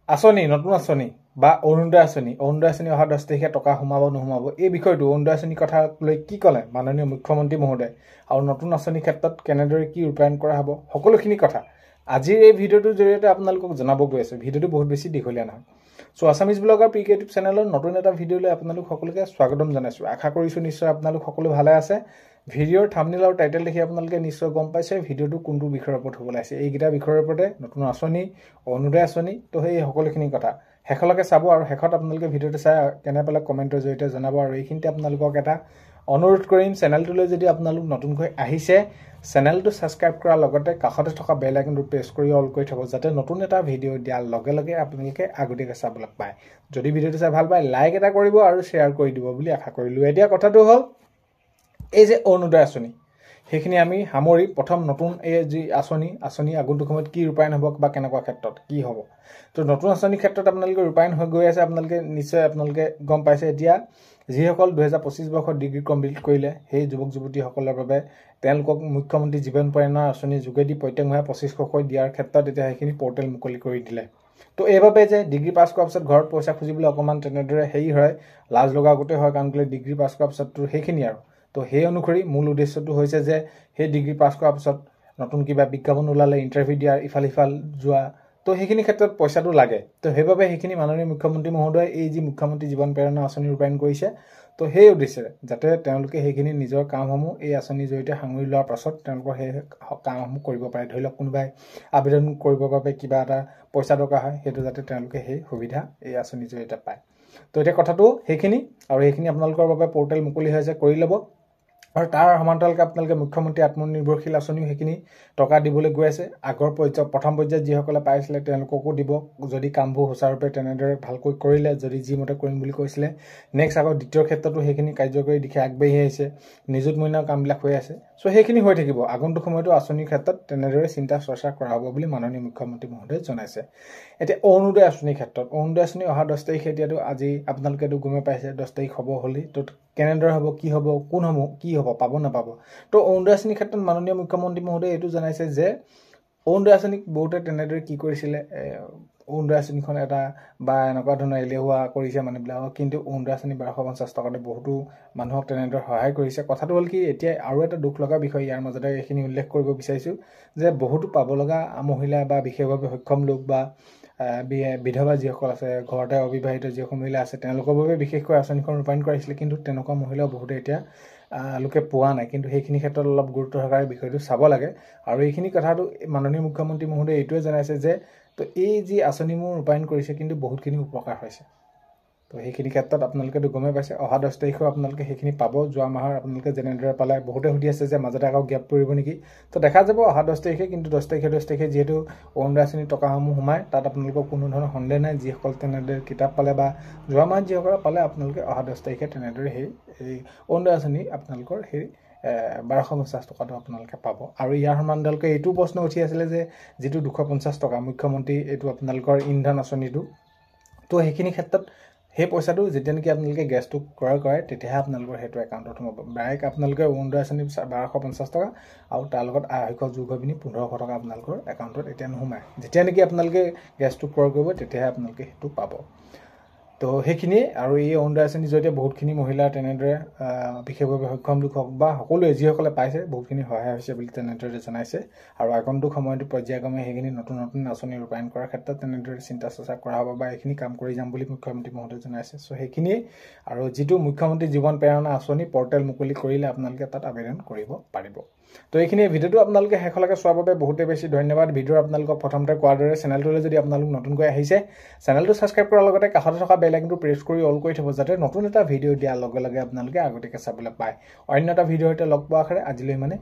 আঁচনি নতুন আঁচনি বা অৰুণোদয় আঁচনি অহা 10 তাৰিখে টকা সোমাব নোসোমাব এই বিষয়টো অৰুণোদয় আঁচনিৰ কথা লৈ কি ক'লে মাননীয় মুখ্যমন্ত্ৰী মহোদয় আৰু নতুন আঁচনিৰ ক্ষেত্ৰত কেনেদৰে কি ৰূপায়ণ কৰা হ'ব সকলোখিনি কথা আজিৰ এই ভিডিঅ'টোৰ জৰিয়তে আপোনালোকক জনাব গৈ আছোঁ ভিডিঅ'টো বহুত বেছি দীঘলীয়া নহয় so Assamese blogger P creative চেনেলৰ নতুন এটা ভিডিঅ'লৈ আপোনালোক সকলোকে স্বাগতম জনাইছোঁ আশা কৰিছোঁ নিশ্চয় আপোনালোক সকলো ভালে আছে ভিডিঅ'ৰ থাম্বনেইল আৰু টাইটেল দেখি আপোনালোকে নিশ্চয় গম পাইছে ভিডিঅ'টো কোনটো বিষয়ৰ ওপৰত হ'বলৈ আছে এইকেইটা বিষয়ৰ ওপৰতে নতুন আঁচনি অৰুণোদয় আঁচনি তো সেই সকলোখিনি কথা শেষলৈকে চাব আৰু শেষত আপোনালোকে ভিডিঅ'টো চাই কেনে পালে কমেণ্টৰ জৰিয়তে জনাব আৰু এইখিনিতে আপোনালোকক এটা অনুৰোধ কৰিম চেনেলটোলৈ যদি আপোনালোক নতুনকৈ আহিছে চেনেলটো ছাবস্ক্ৰাইব কৰাৰ লগতে কাষতে থকা বেল আইকনটো প্ৰেছ কৰি অল কৰি থব যাতে নতুন এটা ভিডিঅ' দিয়াৰ লগে লগে আপোনালোকে আগতীয়াকৈ চাবলৈ পায় যদি ভিডিঅ'টো চাই ভাল পায় লাইক এটা কৰিব আৰু শ্বেয়াৰ কৰি দিব বুলি আশা কৰিলোঁ এতিয়া কথাটো হ'ল এই যে অৰুণোদয় আঁচনি সেইখিনি আমি সামৰি প্ৰথম নতুন এই যি আঁচনি আগন্তুক সময়ত কি ৰূপায়ণ হ'ব বা কেনেকুৱা ক্ষেত্ৰত কি হ'ব তো নতুন আঁচনিৰ ক্ষেত্ৰত আপোনালোকে ৰূপায়ণ হৈ গৈ আছে আপোনালোকে নিশ্চয় গম পাইছে এতিয়া যিসকল 2025 বৰ্ষত ডিগ্ৰী কমপ্লিট কৰিলে সেই যুৱক যুৱতীসকলৰ বাবে তেওঁলোকক মুখ্যমন্ত্ৰী জীৱন প্ৰেৰণা আঁচনিৰ যোগেদি প্ৰত্যেক মাহে 2500কৈ দিয়াৰ ক্ষেত্ৰত এতিয়া সেইখিনি পৰ্টেল মুকলি কৰি দিলে তো এইভাবে যে ডিগ্ৰী পাছ কৰাৰ পিছত ঘৰত পইচা খুজিবলৈ অকণমান তেনেদৰে হেৰি হয় লাজ লগা গোটেই হয় কাৰণ কেলৈ ডিগ্ৰী পাছ কৰাৰ পিছততো সেইখিনি আৰু তো সেই অনুসৰি মূল উদ্দেশ্যটো হৈছে যে সেই ডিগ্ৰী পাছ কৰাৰ পিছত নতুন কিবা বিজ্ঞাপন ওলালে ইণ্টাৰভিউ দিয়া ইফাল যোৱা তো সেইখিনি ক্ষেত্ৰত পইচাটো লাগে তো সেইভাবে সেইখিনি মাননীয় মুখ্যমন্ত্ৰী মহোদয় এই যি মুখ্যমন্ত্ৰী জীৱন প্ৰেৰণা আঁচনি ৰূপায়ণ কৰিছে তো সেই উদ্দেশ্যে যাতে তেওঁলোকে সেইখিনি নিজৰ কামসমূহ এই আঁচনিৰ জৰিয়তে সাঙুৰি লোৱাৰ পাছত তেওঁলোকৰ সেই কামসমূহ কৰিব পাৰে ধৰি লওক কোনোবাই আবেদন কৰিবৰ বাবে কিবা এটা পইচা দৰকাৰ হয় সেইটো যাতে তেওঁলোকে সেই সুবিধা এই আঁচনিৰ জৰিয়তে পায় তো এতিয়া কথাটো সেইখিনি আৰু সেইখিনি আপোনালোকৰ বাবে পৰ্টেল মুকলি হৈছে কৰি ল'ব আৰু তাৰ সমান্তৰালকৈ আপোনালোকে মুখ্যমন্ত্ৰী আত্মনিৰ্ভৰশীল আঁচনিও সেইখিনি টকা দিবলৈ গৈ আছে আগৰ প্ৰথম পৰ্যায়ত যিসকলে পাইছিলে তেওঁলোককো দিব যদি কামবোৰ সুচাৰুৰূপে তেনেদৰে ভালকৈ কৰিলে যদি যিমতে কৰিম বুলি কৈছিলে নেক্সট আগৰ দ্বিতীয় ক্ষেত্ৰতো সেইখিনি কাৰ্যকৰী দিশে আগবাঢ়ি আহিছে নিযুতমইনাৰ কামবিলাক হৈ আছে চ' সেইখিনি হৈ থাকিব আগন্তুক সময়তো আঁচনিৰ ক্ষেত্ৰত তেনেদৰে চিন্তা চৰ্চা কৰা হ'ব বুলি মাননীয় মুখ্যমন্ত্ৰী মহোদয়ে জনাইছে এতিয়া অৰুণোদয় আঁচনিৰ ক্ষেত্ৰত অৰুণোদয় আঁচনি অহা 10 তাৰিখে এতিয়াতো আজি আপোনালোকেতো গমে পাইছে 10 তাৰিখ হ'ব হ'লেই তো কেনেদৰে হ'ব কি হ'ব কোনসমূহ কি হ'ব পাব নাপাব তো অৰুণোদয় আঁচনিৰ ক্ষেত্ৰত মাননীয় মুখ্যমন্ত্ৰী মহোদয়ে এইটো জনাইছে যে অৰুণোদয় আঁচনিক বহুতে তেনেদৰে কি কৰিছিলে অৰুণোদয় আঁচনিখন এটা বা এনেকুৱা ধৰণৰ এলেহুৱা কৰিছে মানুহবিলাকক কিন্তু অৰুণোদয় আঁচনি 1250 টকাতে বহুতো মানুহক তেনেদৰে সহায় কৰিছে কথাটো হ'ল কি এতিয়া আৰু এটা দুখ লগা বিষয় ইয়াৰ মাজতে এইখিনি উল্লেখ কৰিব বিচাৰিছোঁ যে বহুতো পাব লগা মহিলা বা বিশেষভাৱে সক্ষম লোক বা বিধৱা যিসকল আছে ঘৰতে অবিবাহিত যিসকল মহিলা আছে তেওঁলোকৰ বাবে বিশেষকৈ আঁচনিখন ৰূপায়ণ কৰিছিলে কিন্তু তেনেকুৱা মহিলাও বহুতে এতিয়া লোকে পোৱা নাই কিন্তু সেইখিনি ক্ষেত্ৰত অলপ গুৰুত্ব সহকাৰে বিষয়টো চাব লাগে আৰু এইখিনি কথাটো মাননীয় মুখ্যমন্ত্ৰী মহোদয়ে এইটোৱে জনাইছে যে তো এই যি আঁচনিসমূহ ৰূপায়ণ কৰিছে কিন্তু বহুতখিনি উপকাৰ হৈছে তো সেইখিনি ক্ষেত্ৰত আপোনালোকেতো গমে পাইছে অহা 10 তাৰিখেও আপোনালোকে সেইখিনি পাব যোৱা মাহৰ আপোনালোকে যেনেদৰে পালে বহুতে সুধি আছে যে মাজতে আকৌ গেপ পৰিব নেকি তো দেখা যাব অহা 10 তাৰিখে কিন্তু 10 তাৰিখে যিহেতু অৰুণোদয় আঁচনিৰ টকাসমূহ সোমায় তাত আপোনালোকৰ কোনো ধৰণৰ সন্দেহ নাই যিসকল তেনেদৰে কিতাপ পালে বা যোৱা মাহত যিসকলে পালে আপোনালোকে অহা 10 তাৰিখে তেনেদৰে সেই অৰুণোদয় আঁচনি আপোনালোকৰ সেই 1250 টকাটো আপোনালোকে পাব আৰু ইয়াৰ সমান্তৰালকৈ এইটো প্ৰশ্ন উঠি আছিলে যে যিটো 250 টকা মুখ্যমন্ত্ৰী এইটো আপোনালোকৰ ইন্ধন আঁচনিটো তো সেইখিনি ক্ষেত্ৰত সেই পইচাটো যেতিয়া নেকি আপোনালোকে গেছটো ক্ৰয় কৰে তেতিয়াহে আপোনালোকৰ সেইটো একাউণ্টত সোমাব ডাইৰেক্ট আপোনালোকে অৰুণোদয় আঁচনি 1250 টকা আৰু তাৰ লগত 250 যোগ হৈ পিনি 1500 টকা আপোনালোকৰ একাউণ্টত এতিয়া নোসোমায় যেতিয়া নেকি আপোনালোকে গেছটো ক্ৰয় কৰিব তেতিয়াহে আপোনালোকে সেইটো পাব তো সেইখিনি আৰু এই অৰুণোদয় আঁচনিৰ জৰিয়তে বহুতখিনি মহিলাৰ তেনেদৰে বিশেষভাৱে সক্ষম লোক হওক বা সকলোৱে যিসকলে পাইছে বহুতখিনি সহায় হৈছে বুলি তেনেদৰে জনাইছে আৰু আগন্তুক সময়তো পৰ্যায়ক্ৰমে সেইখিনি নতুন আঁচনি ৰূপায়ণ কৰাৰ ক্ষেত্ৰত তেনেদৰে চিন্তা চৰ্চা কৰা হ'ব বা এইখিনি কাম কৰি যাম বুলি মুখ্যমন্ত্ৰী মহোদয়ে জনাইছে চ' সেইখিনিয়ে আৰু যিটো মুখ্যমন্ত্ৰী জীৱন প্ৰেৰণা আঁচনি পৰ্টেল মুকলি কৰিলে আপোনালোকে তাত আবেদন কৰিব পাৰিব তো এইখিনি ভিডিঅ'টো আপোনালোকে শেষলৈকে চোৱাৰ বাবে বহুতে বেছি ধন্যবাদ ভিডিঅ' আপোনালোকক প্ৰথমতে কোৱাৰ দৰে চেনেলটোলৈ যদি আপোনালোক নতুনকৈ আহিছে চেনেলটো ছাবস্ক্ৰাইব কৰাৰ লগতে কাষতে থকা বেল আইকনটো প্ৰেছ কৰি অল কৰি থব যাতে নতুন এটা ভিডিঅ' দিয়াৰ লগে লগে আপোনালোকে আগতীয়াকৈ চাবলৈ পায় অন্য এটা ভিডিঅ'তে লগ পোৱাৰ আশাৰে আজিলৈ মানে